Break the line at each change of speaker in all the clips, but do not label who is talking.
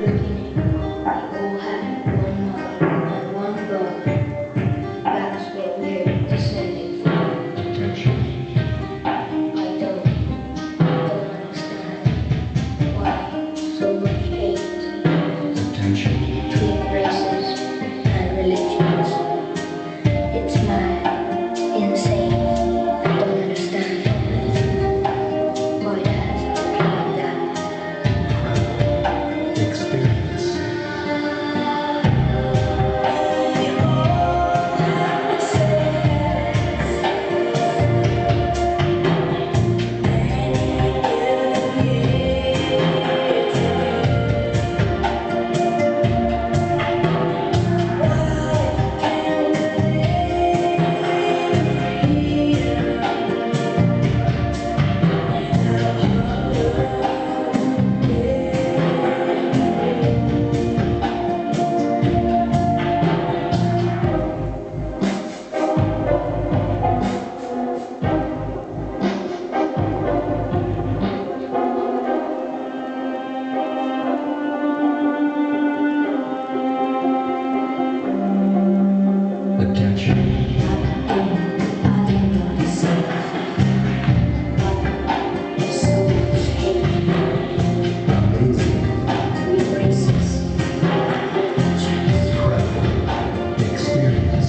beginning, we all had one mother and one father. That's where we're descended from.
Attention.
I don't understand why so much hate
Attention.
between races and religions. It's mad, insane. I don't understand why it has to be like that.
Incredible experience. Attention. Amazing. Incredible experience.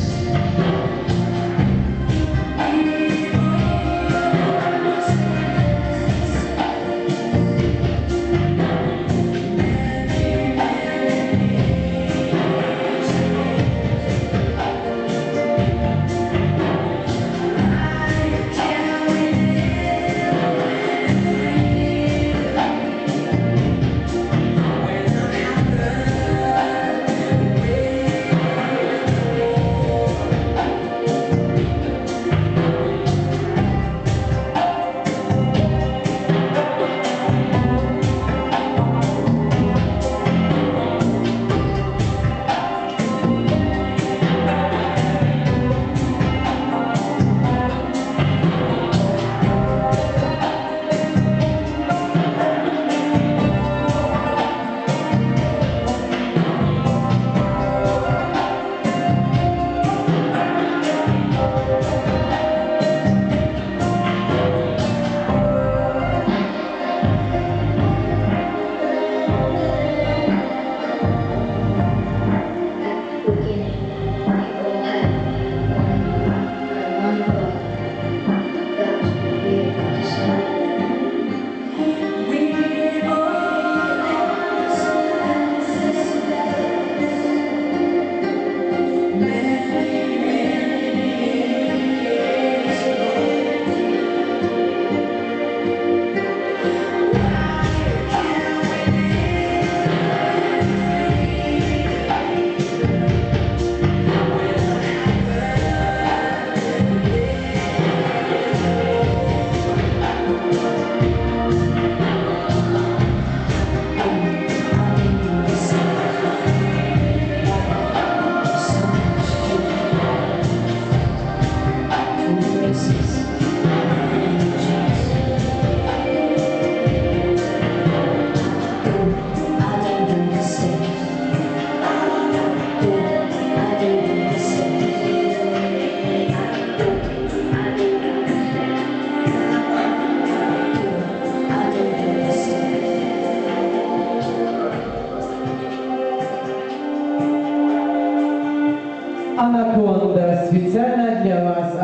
Анаконда специально для вас